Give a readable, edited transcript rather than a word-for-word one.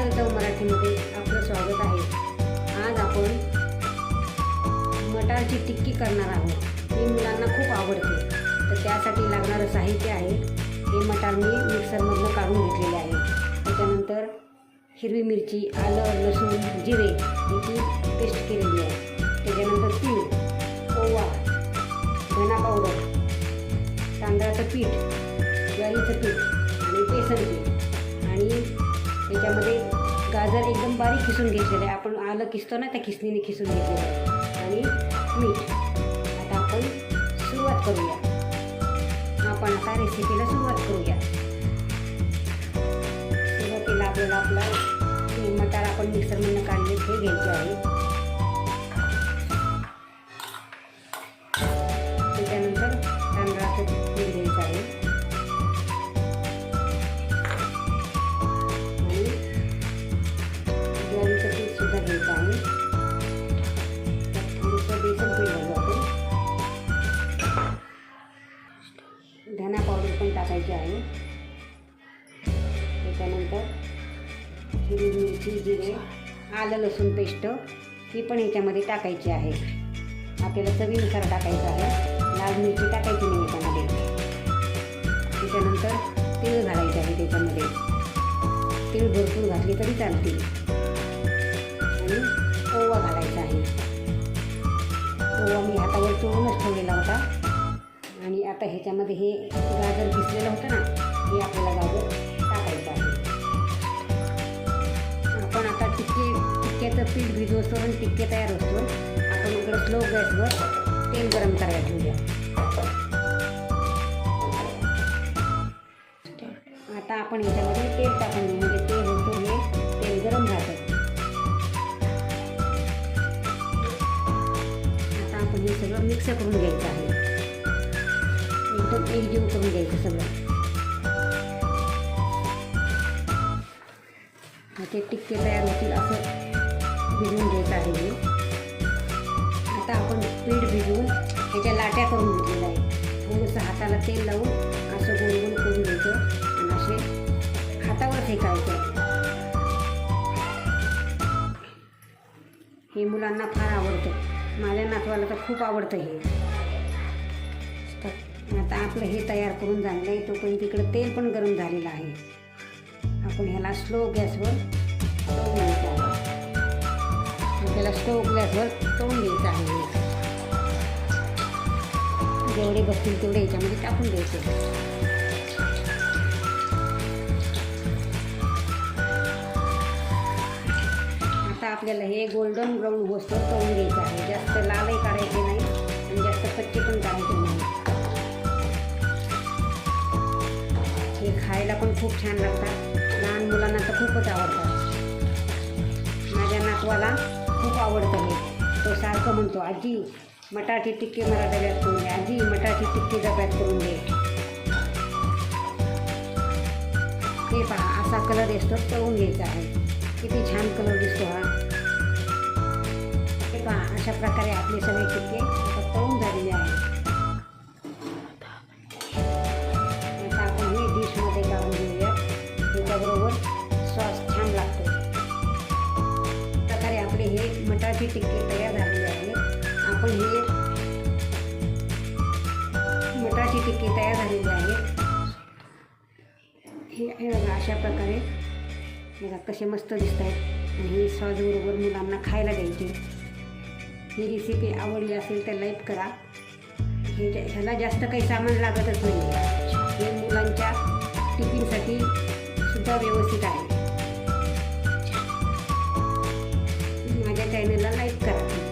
अस्सल चव मराठीमध्ये आपलं स्वागत आहे। आज आपण मटारची टिक्की करणार आहोत। ही मुलांना खूप आवडते, तर त्यासाठी लागणारं साहित्य आहे हे मटार मी मिक्सरमधून काढून घेतलेले आहे। त्याच्यानंतर हिरवी मिरची, आलं, लसूण, जिरे याची पेस्ट केलेली आहे। त्याच्यानंतर तीळ, ओवा, धना पावडर, तांदळाचं पीठ, ज्वारीचं पीठ आणि बेसन पीठ आणि त्याच्यामध्ये गाजर एकदम बारीक खिसून घेतलेलं आहे। आपण आलं किसतो ना, त्या खिसणीने खिसून घेतलेलं आहे आणि मीठ। आता आपण सुरुवात करूया। आपण आता रेसिपीला सुरुवात करूया। सुरुवातीला आपल्याला आपला हे मटार आपण मिक्सरमधून काढले ते घ्यायचे आहे। त्याच्यानंतर तांदळाचं पीठ घ्यायचं आहे आणि ज्वारीचं पीठ सुद्धा घ्यायचं आहे। त्यात थोडंसं बेसन पीठ घालू आपण। धना पावडर पण टाकायची आहे। त्याच्यानंतर हिरवी मिरची, जिरे, आलं लसूण पेस्ट ही पण ह्याच्यामध्ये टाकायची आहे। आपल्याला चवीनुसार टाकायचं आहे, लाल मिरची टाकायची नाही याच्यामध्ये। त्याच्यानंतर तीळ घालायचे आहे त्याच्यामध्ये। तीळ भरपूर घातली तरी चालतील आणि ओवा घालायचा आहे। ओवा मी हातावर चोळूनच ठेवलेला होता आणि आता ह्याच्यामध्ये हे गाजर किसलेलं होतं ना, हे आपल्याला गाजर टाकायचं आहे। आपण आता टिक्क्याचं पीठ भिजवतो, टिक्के तयार होतो। आपण इकडं स्लो गॅसवर तेल गरम करायला ठेवूया। आता आपण याच्यामध्ये तेल टाकून घेऊ, म्हणजे तेल होतो हे तेल गरम राहतं। आता आपण हे सगळं मिक्स करून घ्यायचं आहे, एकदम एकजीव करून घ्यायचं सगळं। ते टिक्के तयार होतील असं भिजवून घ्यायचं आहे हे। आता आपण पीठ भिजवून ह्याच्या लाट्या करून घेतलेल्या आहे। थोडंसं हाताला तेल लावून असं गोल गोल करून घ्यायचं आणि असे हातावर फेकायचं। हे मुलांना फार आवडतं, माझ्या नातवाला तर खूप आवडतं हे। आता आपलं हे तयार करून झालेलं आहे, तोपर्यंत तिकडं तेल पण गरम झालेलं आहे। आपण ह्याला स्लो गॅसवर तळून घ्यायचं आहे। आपल्याला स्लो गॅसवर तळून घ्यायचं आहे। जेवढे बसतील तेवढे ह्याच्यामध्ये टाकून द्यायचे। आता आपल्याला हे गोल्डन ब्राऊन होस्टर तळून घ्यायचं आहे। जास्त लालही काढायचे नाही आणि जास्त कच्चे पण काढायचे नाही। हे खायला पण खूप छान लागतात, लहान मुलांना तर खूपच आवडतात। माझ्या नातवाला खूप आवडतं हे, तो सारखं म्हणतो, आजी मटारची टिक्की मला डब्यात करून दे, आजी मटारची टिक्की डब्यात करून दे। हे पहा, असा कलर दिसतो, तळून घ्यायचा आहे। किती छान कलर दिसतो हा। हे पहा, अशा प्रकारे आपले सगळे टिक्के आता तळून झालेले आहे। आता आपण हे डिशमध्ये काढून घेऊया, त्याच्याबरोबर सॉस छान लागतो। प्रकारे आपले हे मटारची टिक्की तयार झालेली आहे। आपण हे मटारची टिक्की तयार झालेली आहे। हे बघा, अशा प्रकारे बघा कसे मस्त दिसत आहेत आणि हे सॉसबरोबर मुलांना खायला द्यायचे। ही रेसिपी आवडली असेल तर लाईक करा। ह्याला जास्त काही सामान लागतच नाही, हे मुलांच्या टिफिनसाठी सुद्धा व्यवस्थित आहे।